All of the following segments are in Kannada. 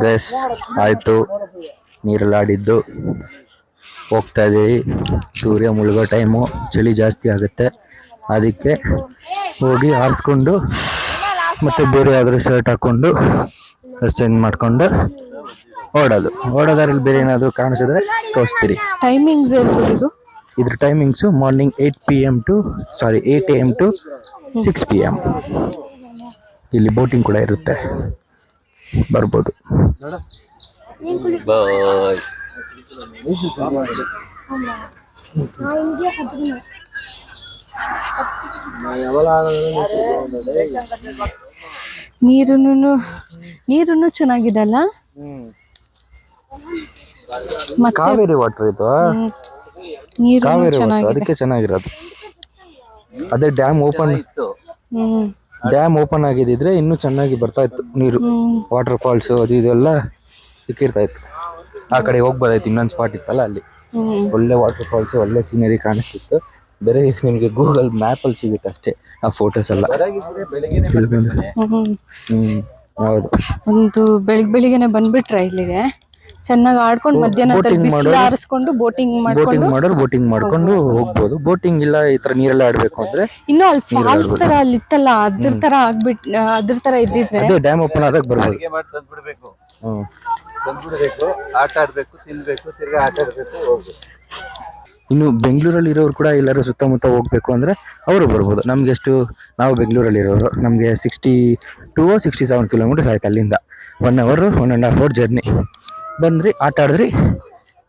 ಗೈಸ್ ಆಯಿತು, ನೀರೆಲ್ಲ ಆಡಿದ್ದು ಹೋಗ್ತಾ ಇದ್ದೀವಿ. ಸೂರ್ಯ ಮುಳುಗೋ ಟೈಮು, ಚಳಿ ಜಾಸ್ತಿ ಆಗುತ್ತೆ, ಅದಕ್ಕೆ ಹೋಗಿ ಆರಿಸ್ಕೊಂಡು ಮತ್ತೆ ಬೇರೆ ಯಾವ್ದಾದ್ರು ಶರ್ಟ್ ಹಾಕ್ಕೊಂಡು ಚೇಂಜ್ ಮಾಡ್ಕೊಂಡು ಓಡೋದ್ರಲ್ಲಿ ಬೇರೆ ಏನಾದರೂ ಕಾಣಿಸಿದ್ರೆ ತೋರಿಸ್ತೀರಿ. ಟೈಮಿಂಗ್ಸ್ ಹೇಳ್ಬಿಟ್ಟು ಇದ್ರ timings morning 8 AM to 6 PM. ಇಲ್ಲಿ ಬೋಟಿಂಗ್ ಕೂಡ ಇರುತ್ತೆ, ಬರ್ಬೋದು. ನೀರು ಚೆನ್ನಾಗಿದೆ ಅಲ್ಲ. ಕಾವೇರಿ ವಾಟರ್ ಇದು, ಕಾವೇರಿ ವಾಟರ್, ಅದಕ್ಕೆ ಚೆನ್ನಾಗಿರೋದು. ಅದೇ ಡ್ಯಾಮ್ ಓಪನ್ ಆಗಿದ್ರೆ ಇನ್ನೂ ಚೆನ್ನಾಗಿ ಬರ್ತಾ ಇತ್ತು ನೀರು. ವಾಟರ್ ಫಾಲ್ಸ್ ಅದು ಇದೆಲ್ಲ ಸಿಕ್ಕಿರ್ತಾ ಇತ್ತು. ಆ ಕಡೆ ಹೋಗ್ಬೋದಾಯ್ತು, ಇನ್ನೊಂದು ಸ್ಪಾಟ್ ಇತ್ತಲ್ಲ ಅಲ್ಲಿ, ಒಳ್ಳೆ ವಾಟರ್ ಫಾಲ್ಸ್, ಒಳ್ಳೆ ಸೀನರಿ ಕಾಣಿಸ್ತಿತ್ತು. ಬೇರೆ ನಿಮಗೆ ಗೂಗಲ್ ಮ್ಯಾಪ್ ಅಲ್ಲಿ ಸಿಗುತ್ತೆ ಅಷ್ಟೇ ಆ ಫೋಟೋಸ್ ಎಲ್ಲ. ಹೌದು, ಒಂದು ಬೆಳಿಗ್ಗೆನೆ ಬಂದ್ಬಿಟ್ರೆ ಇಲ್ಲಿಗೆ ಚೆನ್ನಾಗಿ ಆಡ್ಕೊಂಡು ಮಧ್ಯಾಹ್ನ ಆರಿಸ್ಕೊಂಡು ಬೋಟಿಂಗ್ ಮಾಡ್ಕೊಂಡು ಹೋಗ್ಬೋದು. ಬೋಟಿಂಗ್ ಇಲ್ಲ ಈ ತರ ನೀರೆಲ್ಲ ಆಡ್ಬೇಕು ಅಂದ್ರೆ ಇನ್ನು ಅಲ್ಲಿ ಫಾಲ್ಸ್ ತರ ಅಲ್ಲಿ ಇತ್ತಲ್ಲ, ಅದ್ರ ತರ ಅದ್ರ ತರ ಇದ್ದಿದ್ರೆ ಅದೇ ಡ್ಯಾಮ್ ಓಪನ್ ಆದಾಗ ಬರ್ಬೋದು. ಆಟ ಆಡ್ಬೇಕು, ತಿನ್ಬೇಕು, ತಿರ್ಗಾ ಆಟ ಆಡ್ಬೇಕು, ಹೋಗ್ಬೇಕು. ಇನ್ನು ಬೆಂಗಳೂರಲ್ಲಿ ಇರೋರು ಕೂಡ ಎಲ್ಲರೂ ಸುತ್ತಮುತ್ತ ಹೋಗ್ಬೇಕು ಅಂದ್ರೆ ಅವರು ಬರ್ಬೋದು. ನಮ್ಗೆ ಎಷ್ಟು, ನಾವು ಬೆಂಗಳೂರಲ್ಲಿ ಇರೋರು, ನಮಗೆ 67 ಕಿಲೋಮೀಟರ್ಸ್ ಆಯ್ತು ಅಲ್ಲಿಂದ. 1 hour 1.5 hour ಜರ್ನಿ. ಬಂದ್ರಿ, ಆಟ ಆಡಿದ್ರಿ,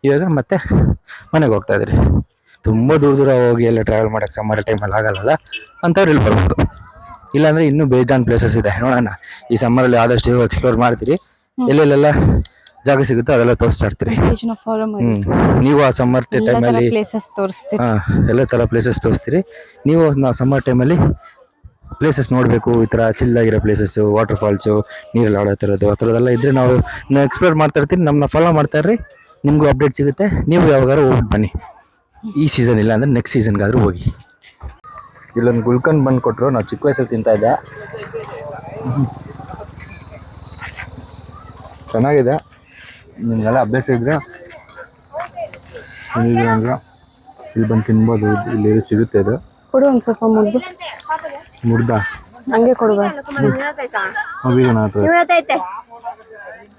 ಇವಾಗ ಮತ್ತೆ ಮನೆಗೆ ಹೋಗ್ತಾ ಇದ್ರಿ. ತುಂಬ ದೂರ ಹೋಗಿ ಎಲ್ಲ ಟ್ರಾವೆಲ್ ಮಾಡೋಕ್ಕೆ ಸಮ್ಮರ್ ಟೈಮಲ್ಲಿ ಆಗಲ್ಲ ಅಂಥವ್ರು ಇಲ್ಲಿ ಬರ್ಬೋದು. ಇಲ್ಲಾಂದರೆ ಇನ್ನೂ ಬೇಜಾನ್ ಪ್ಲೇಸಸ್ ಇದೆ, ನೋಡೋಣ. ಈ ಸಮ್ಮರಲ್ಲಿ ಆದಷ್ಟು ಎಕ್ಸ್ಪ್ಲೋರ್ ಮಾಡ್ತೀರಿ, ಎಲ್ಲೆಲ್ಲೆಲ್ಲ ಜಾಗ ಸಿಗುತ್ತೋ ಅದೆಲ್ಲ ತೋರಿಸ್ತಾ ಇರ್ತೀರಿ. ನೀವು ಆ ಸಮ್ಮರ್ ಟೈಮಲ್ಲಿ ಎಲ್ಲ ಥರ ಪ್ಲೇಸಸ್ ತೋರಿಸ್ತೀರಿ. ನೀವು ಸಮ್ಮರ್ ಟೈಮಲ್ಲಿ ಪ್ಲೇಸಸ್ ನೋಡಬೇಕು, ಈ ಥರ ಚಿಲ್ಲಾಗಿರೋ ಪ್ಲೇಸಸ್ಸು, ವಾಟರ್ ಫಾಲ್ಸು, ನೀರಲ್ಲಿ ಆಡೋ ಥರದ್ದು, ಆ ಥರದ್ದೆಲ್ಲ ಇದ್ದರೆ ನಾವು ಎಕ್ಸ್ಪ್ಲೋರ್ ಮಾಡ್ತಾ ಇರ್ತೀವಿ. ನಮ್ಮನ್ನ ಫಾಲೋ ಮಾಡ್ತಾ ಇರ್ರಿ, ನಿಮಗೂ ಅಪ್ಡೇಟ್ ಸಿಗುತ್ತೆ. ನೀವು ಯಾವಾಗಾರು ಹೋಗಿ ಬನ್ನಿ. ಈ ಸೀಸನ್ ಇಲ್ಲ ಅಂದರೆ ನೆಕ್ಸ್ಟ್ ಸೀಸನ್ಗಾದರೂ ಹೋಗಿ. ಇಲ್ಲೊಂದು ಗುಲ್ಕನ್ ಬಂದು ಕೊಟ್ಟರು, ನಾವು ಚಿಕ್ಕ ವಯಸ್ಸಲ್ಲಿ ತಿಂತಾ ಇದ್ದೆ, ಚೆನ್ನಾಗಿದೆ. ನಿಮಗೆಲ್ಲ ಅಭ್ಯಾಸ ಇದ್ದರೆ ಅಂದರೆ ಇಲ್ಲಿ ಬಂದು ತಿನ್ಬೋದು. ಇಲ್ಲಿ ಸಿಗುತ್ತೆ ಇದು. ಕೊಡು ಒಂದು ಸ್ವಲ್ಪ ಮುಗ್ದ ಹಂಗೆ ಕೊಡುವ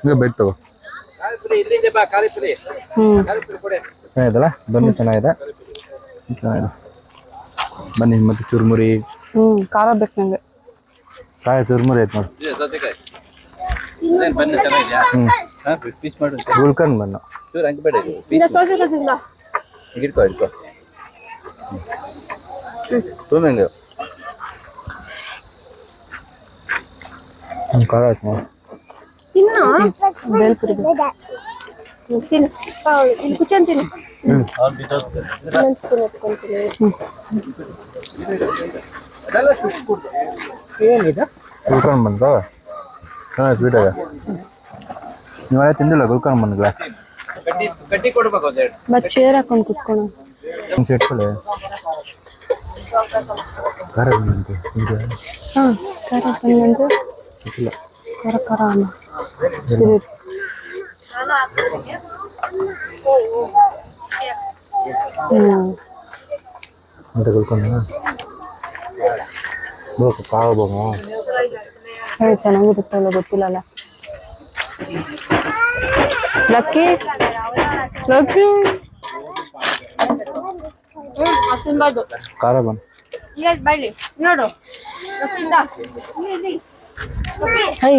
ಈಗ ಬೆಡ್ ತಗೋ. ಚೆನ್ನಾಗಿದಲ್ಲ, ಬನ್ನಿ, ಚೆನ್ನಾಗಿದೆ. ಬನ್ನಿ. ಮತ್ತೆ ಚುರುಮುರಿ, ಖಾರ ಬೇಕು ನನಗೆ. ಕಾಯ ಚುರುಮುರಿ ಆಯ್ತು ನೋಡಿ. ಗುಲ್ಕನ್ ಬನ್ನು ಖಾರ ಆಯ್ತು ನೋಡಿ. ಗುಲ್ಕನ್ ಬಂತ ಚೆನ್ನಾಗಿ ಸ್ವೀಟ್ ಆಗ. ನೀವೆಲ್ಲ ತಿಂದಿಲ್ಲ ಗುಲ್ಕನ್ ಬಂದ್ಗಳ? ಮತ್ತೆ ಚೇರ್ ಹಾಕೊಂಡು ಕುತ್ಕೊಳ್ಳೋ. ಇಟ್ಕೊಳ್ಳಿ. ಖಾರ ಬಂದಂತೆ ಹಾಂ, ಖಾರ ಬಂದಂತೆ ಇಲ್ಲ, ಖಾರ ಖಾರ ಅನ್ನ ಅಂತ ಗುಲ್ಕನ್ ಬೇಕು. ಖಾರ ಬೋಗ ಚೆನ್ನಾಗಿರುತ್ತಲ್ಲ, ಗೊತ್ತಿಲ್ಲಲ್ಲ. ಲಕ್ಕಿ ಖಾರ ಬಂದು ನೋಡು.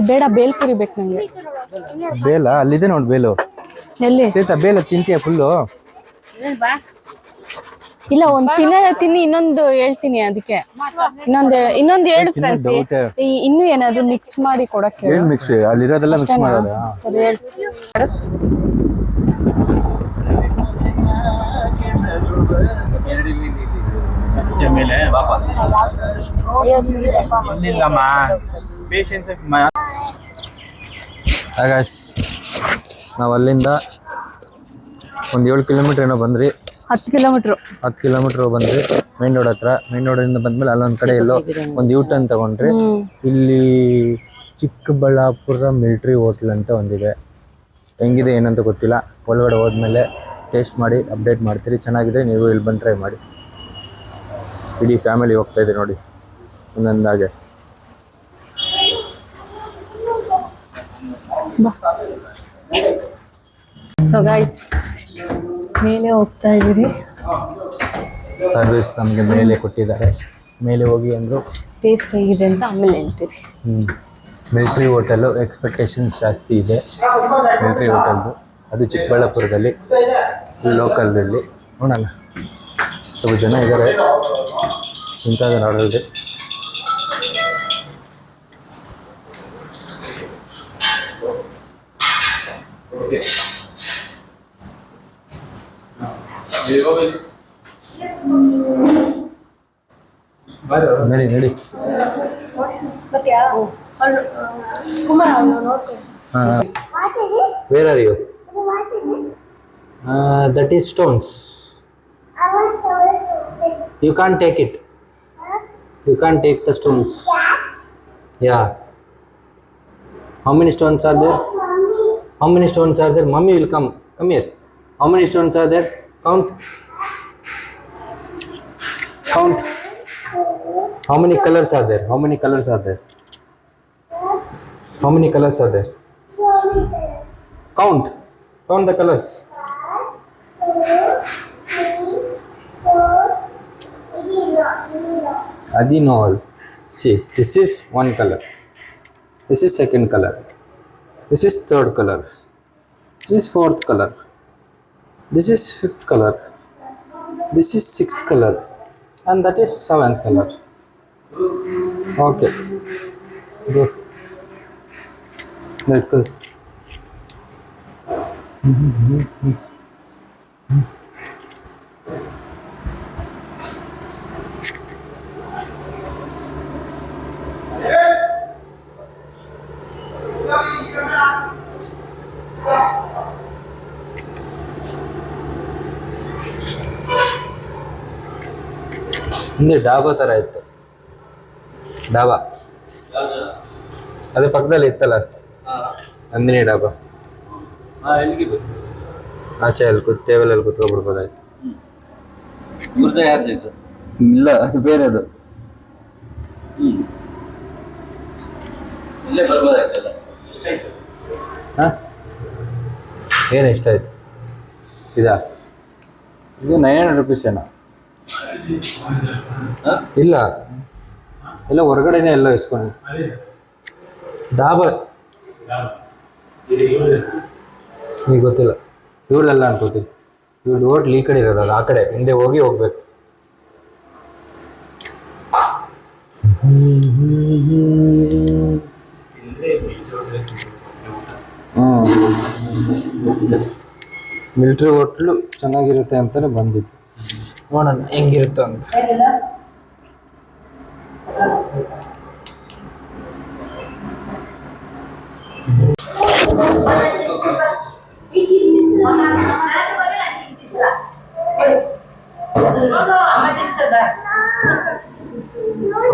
ಬೇಡ, ಬೇಲ್ಪುರಿ ಬೇಕು ನಂಗೆ. ಬೇಲ ಅಲ್ಲಿದೆ ನೋಡಿ, ಬೇಲು ಎಲ್ಲಿ? ಸೀತಾ, ಬೇಲ ತಿಂತೀಯ ಫುಲ್ಲು? ಇಲ್ಲ, ಒಂದು ತಿನ್ನಿ, ಇನ್ನೊಂದು ಹೇಳ್ತೀನಿ. ಅದಕ್ಕೆ ಇನ್ನೊಂದು ಹೇಳು ಫ್ರೆಂಡ್ಸ್. ಇನ್ನೂ ಏನಾದ್ರು ಮಿಕ್ಸ್ ಮಾಡಿ ಕೊಡಕ್ಕೆ. ಮಿಕ್ಸ್ ಅಲ್ಲಿರೋದೆಲ್ಲ ಮಿಕ್ಸ್ ಮಾಡೋದ? ಸರಿ, ಹೇಳು. ನಾವು ಅಲ್ಲಿಂದ ಒಂದು 7 ಕಿಲೋಮೀಟರ್ ಏನೋ ಬಂದ್ರಿ. 10 ಕಿಲೋಮೀಟರ್ ಬಂದ್ರಿ ಮೇನ್ ರೋಡ್ ಹತ್ರ. ಮೇನ್ ರೋಡಿಂದ ಬಂದ್ಮೇಲೆ ಅಲ್ಲೊಂದ್ ಕಡೆ ಎಲ್ಲೋ ಒಂದು ಯೂ ಟರ್ನ್ ತಗೊಂಡ್ರಿ. ಇಲ್ಲಿ ಚಿಕ್ಕಬಳ್ಳಾಪುರ ಮಿಲ್ಟ್ರಿ ಹೋಟ್ಲ್ ಅಂತ ಒಂದಿದೆ. ಹೆಂಗಿದೆ ಏನಂತ ಗೊತ್ತಿಲ್ಲ, ಒಳಗಡೆ ಹೋದ್ಮೇಲೆ ಟೇಸ್ಟ್ ಮಾಡಿ ಅಪ್ಡೇಟ್ ಮಾಡ್ತೀರಿ. ಚೆನ್ನಾಗಿದೆ, ನೀವು ಇಲ್ಲಿ ಬಂದು ಟ್ರೈ ಮಾಡಿ. ಇಡೀ ಫ್ಯಾಮಿಲಿ ಹೋಗ್ತಾ ಇದೆ ನೋಡಿ ಒಂದೊಂದಾಗೆ. ಸೊ ಗೈಸ್, ಮೇಲೆ ಹೋಗ್ತಾ ಇದ್ದೀರಿ. ಸರ್ವಿಸ್ ನಮಗೆ ಮೇಲೆ ಕೊಟ್ಟಿದ್ದಾರೆ. ಮೇಲೆ ಹೋಗಿ ಅಂದರು ಟೇಸ್ಟ್ ಹೇಗಿದೆ ಅಂತ ಆಮೇಲೆ ಹೇಳ್ತೀರಿ. ಮಿಲ್ಟ್ರಿ ಹೋಟೆಲು ಎಕ್ಸ್ಪೆಕ್ಟೇಷನ್ಸ್ ಜಾಸ್ತಿ ಇದೆ. ಮಿಲ್ಟ್ರಿ ಹೋಟೆಲ್ದು ಅದು ಚಿಕ್ಕಬಳ್ಳಾಪುರದಲ್ಲಿ ಲೋಕಲ್ದಲ್ಲಿ. ನೋಡೋಣ, ಸ್ವಲ್ಪ ಜನ ಇದ್ದಾರೆ ಇಂಥದ್ದು ನೋಡೋದು. ನಡಿ ನಡಿ. Where are you? That is stones. You can't take it. You can't take the stones. Yeah. How many stones are there? How many stones are there? Mommy will come. Come here. How many stones are there? Count. Count. How many colors are there? How many colors are there? How many colors are there? Count. Count the colors. 4. Adinol. See, this is one color. This is second color. This is third color. This is fourth color. This is fifth color. This is sixth color. And that is seventh color. Okay. Go. Let's go. ಹಿಂದೆ ಡಾಬಾ ಥರ ಇತ್ತು. ಡಾಬಾ ಅದೇ ಪಕ್ಕದಲ್ಲಿ ಇತ್ತಲ್ಲ, ನಂದಿನಿ ಡಾಬಾ. ಆಚೆ ಅಲ್ಲಿ ಟೇಬಲಲ್ಲಿ ಕೂತ್ಕೊಬಿಡ್ಬೋದಾಯ್ತು. ಇಲ್ಲ, ಅದು ಬೇರೆದು. ಹಾಂ, ಏನು ಎಷ್ಟಾಯ್ತು? ಇದಾ? ಇದು 900 rupees ಏನೋ. ಇಲ್ಲ, ಎಲ್ಲ ಹೊರಗಡೆನೇ ಎಲ್ಲ ಇಸ್ಕೊಂಡು. ಡಾಬಾ ಈಗ ಗೊತ್ತಿಲ್ಲ, ಇವ್ರದೆಲ್ಲ ಅನ್ಕೋತೀನಿ. ಇವ್ರದ್ದು ಹೋಟ್ಲ್ ಈ ಕಡೆ ಇರೋದು, ಅದು ಆ ಕಡೆ ಹಿಂದೆ ಹೋಗಿ ಹೋಗ್ಬೇಕು. ಮಿಲ್ಟ್ರಿ ಹೋಟ್ಲು ಚೆನ್ನಾಗಿರುತ್ತೆ ಅಂತಾನೆ ಬಂದಿತ್ತು. ನೋಡೋಣ ಹೆಂಗಿರುತ್ತೋ ಅಂತ.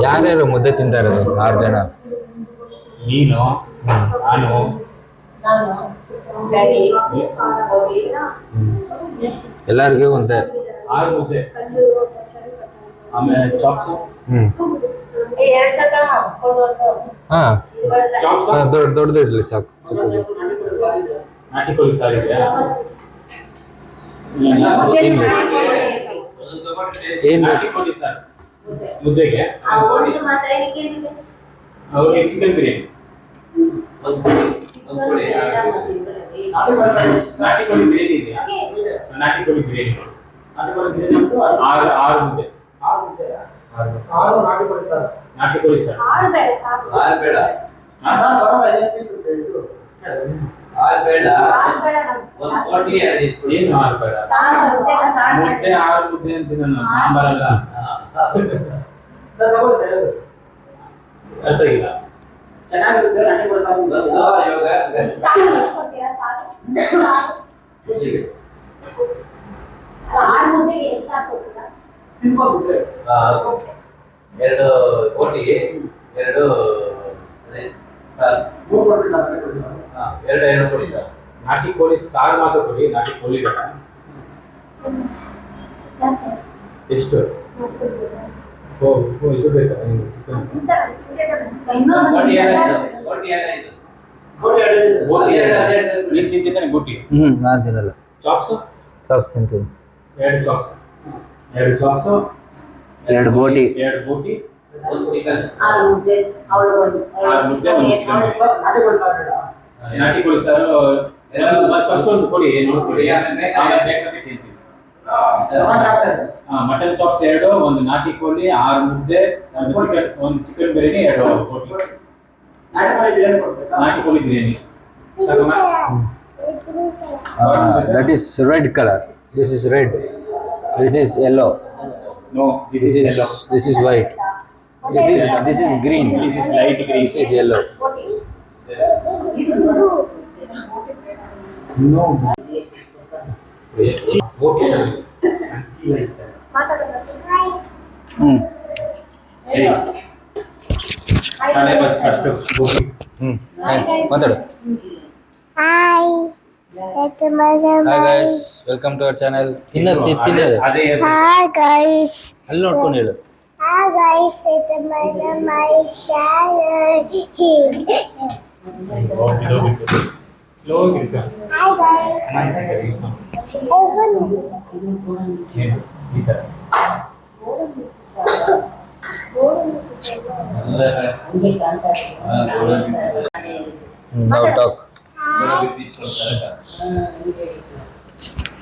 ಯಾರ್ಯಾರು ಮುದ್ದೆ ತಿಂತಾ ಇರೋದು? 6 ಜನ. ನೀನು, ನಾನು, ಎಲ್ಲರಿಗೂ ಒಂದೇ. 6 ಮುದ್ದೆ, ಆಮೇಲೆ ಚಾಪ್ಸ್. ಹಾ, ದೊಡ್ಡದು ಇಡ್ಲಿ ಸಾಕು. ನಾಟಿ ಕೋಳಿ ಸಾರು ಇದೆಯಾ? ಏನ್ ನಾಟಿ ಕೋಳಿ ಸಾರು ಮುದ್ದೆಗೆ. ಅವ್ರಿಗೆ ಚಿಕನ್ ಬಿರಿಯಾನಿ. ನಾಟಿ ಕೋಳಿ ಬಿರಿಯಾನಿ ಇದೆಯಾ? ನಾಟಿ ಕೋಳಿ ಬಿರಿಯಾನಿ. ಆರು ಮುದ್ದೆ. ನಾಟಿ ಕೋಳಿ ಸಾರು. ಏನು 6 ಬೇಡ? ಮುದ್ದೆ 6 ಮುದ್ದೆ ಅಂತೀನಿ ನಾನು, ಸಾಂಬಾರಲ್ಲ. ಅರ್ಥ ಇಲ್ಲ. ಎರಡು ಕೋಟಿ, 2 ಎರಡು ಕೊಡಿ ಸರ್. ನಾಟಿ ಕೋಳಿ ಸಾರು ಮಾತ್ರ ಕೊಡಿ, ನಾಟಿ ಕೋಳಿ ಬೇಡ. ಎಷ್ಟು? ಇದು ಬೇಕಾ ಚಿಕನ್? ಬೋಟಿ ನಾನು ತಿನ್ನಲ್ಲ. ಚಾಪ್ಸ್ ತಿಂತೀನಿ. ಎರಡು ಚಾಪ್ಸ್, ಎರಡು ಬೋಟಿ, ನಾಟಿ ಕೋಳಿ ಸಾರು ಫಸ್ಟ್ ಒಂದು ಕೊಡಿ, ನೋಡ್ತೀವಿ ಆಮೇಲೆ ಬೇಕಾದ್ರೆ ತಿಂತೀವಿ. ಮಟನ್ ಚಾಪ್ಸ್ 2, ಒಂದು ನಾಟಿ ಕೋಳಿ, 6 ಮುದ್ದೆ, ಒಂದು ಚಿಕನ್ ಬಿರಿಯಾನಿ, 2 ಬೋಟಿ. ನಾಟಿ ಕೋಳಿ biryani. That is red colour. This is red. This is yellow. No, this is yellow. This is white. This is green. This is light green. This is yellow. No. ಮಾತಾಡು. Hi. Hi guys, welcome to our channel. ತಿನ್ನೋದು. Hi guys. ಅಲ್ಲಿ ನೋಡ್ಕೊಂಡು ಹೇಳು. Hi guys, it's my channel. Slow. Hi guys. Now talk.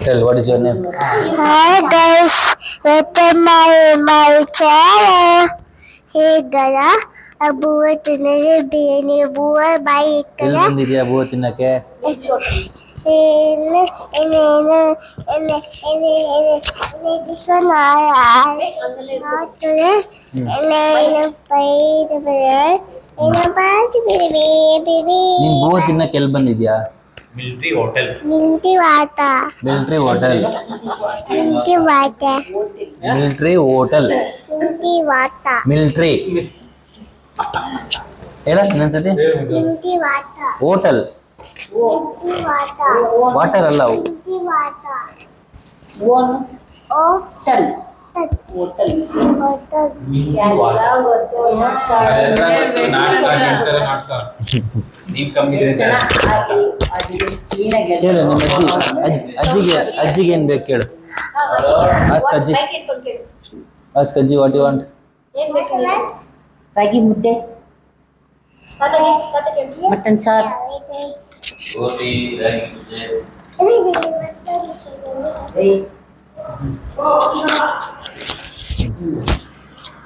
Tell, what is your name? Hi guys, it's my channel. Hey gara, abuwa tinare biryani abuwa bhai ಎಲ್ಲಿ ikkada. ಬಂದಿದ್ಯಾ ಬೂವ ತಿನ್ನಕ್ಕೆ? This one ನೀನ್ ಬೂವ ತಿನ್ನಕ್ಕೆ ಎಲ್ಲಿ ಬಂದಿದ್ಯಾ? Military hotel. Minty water. Military hotel. Minty water. Military hotel. Minty water. Military ಹೇಳ ಇನ್ನೊಂದ್ಸತಿ. Minty water. Hotel. Minty water. Water ಅಲ್ಲ. Minty water. Hotel. ನೀವು ಕಮ್ಮಿ ಕೇಳು ನಿಮ್ಮ ಅಜ್ಜಿಗೆ ಏನ್ ಬೇಕು ಕೇಳು. ಆಸ್ಕ್ ಅಜ್ಜಿ. ಆಸ್ಕ್ ಅಜ್ಜಿ ವಾಟ್ ಯು ವಾಂಟ್. ರಾಗಿ ಮುದ್ದೆ, ಮಟನ್ ಸಾರ್,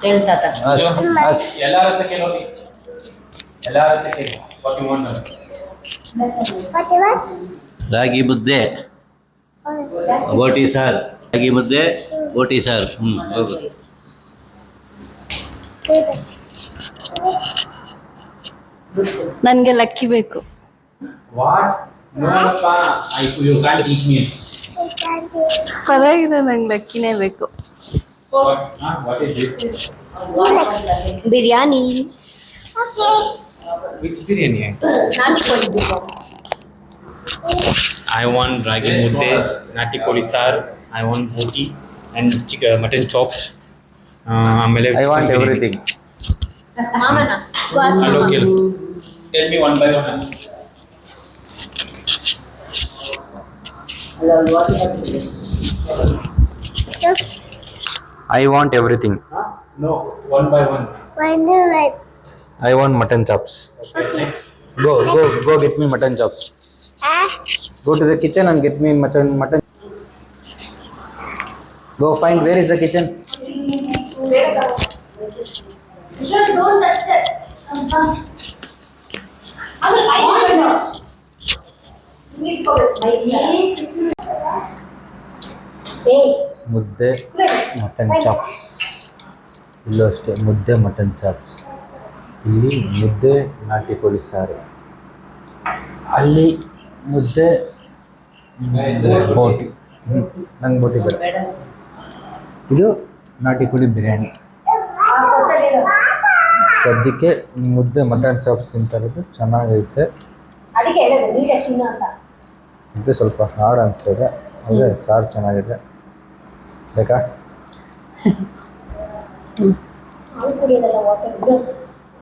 ಹೇಳ್ತಾತ. ಎಲ್ಲಾರ ಹತ್ರ ಕೇಳಿ, ಎಲ್ಲಾರ ಹತ್ರ ಕೇಳಿ. What you want? ರಾಗಿ ಮುದ್ದೆ, ಬೋಟಿ ಸಾರ್. ರಾಗಿ ಮುದ್ದೆ, ಬೋಟಿ ಸಾರ್. ಹೋಗು. ನನ್ಗೆ ಲಕ್ಕಿ ಬೇಕು. What? No, you can't eat me. ಪರವಾಗಿಲ್ಲ, ನಂಗೆ ಲಕ್ಕಿನೇ ಬೇಕು. What is this? Biryani. Which biryani? I want ragi mudde, nati koli sar. I want boti and chicken, mutton chops. I want everything. Hello, tell me one by one. I want everything. No, one by one. I want mutton chops. Go get me mutton chops. Go to the kitchen and get me mutton. Go find where is the kitchen. Don't touch that. ಮುದ್ದೆ ಮಟನ್ ಚಾಪ್ಸ್. ಇಲ್ಲೂ ಅಷ್ಟೇ, ಮುದ್ದೆ ಮಟನ್ ಚಾಪ್ಸ್. ಇಲ್ಲಿ ಮುದ್ದೆ ನಾಟಿ ಕೋಳಿ ಸಾರು, ಅಲ್ಲಿ ಮುದ್ದೆ ಬೋಟಿ. ನಂಗೆ ಬೋಟಿ ಬೇಡ. ಇದು ನಾಟಿ ಕೋಳಿ ಬಿರಿಯಾನಿ. ಸದ್ಯಕ್ಕೆ ಮುದ್ದೆ ಮಟನ್ ಚಾಪ್ಸ್ ತಿಂತಾ ಇರೋದು ಚೆನ್ನಾಗೈತೆ. ಅದಕ್ಕೆ ಹೇಳೋದು ನೀಗೆ ತಿನ್ನು ಅಂತ. ಮುದ್ದೆ ಸ್ವಲ್ಪ ಹಾರ್ಡ್ ಅನಿಸ್ತಿದೆ, ಅಂದರೆ ಸಾರು ಚೆನ್ನಾಗಿದೆ. ಬೇಕಾ? ಹಾಲು ಕುಡಿಯೋದಲ್ಲ ವಾಟರ್.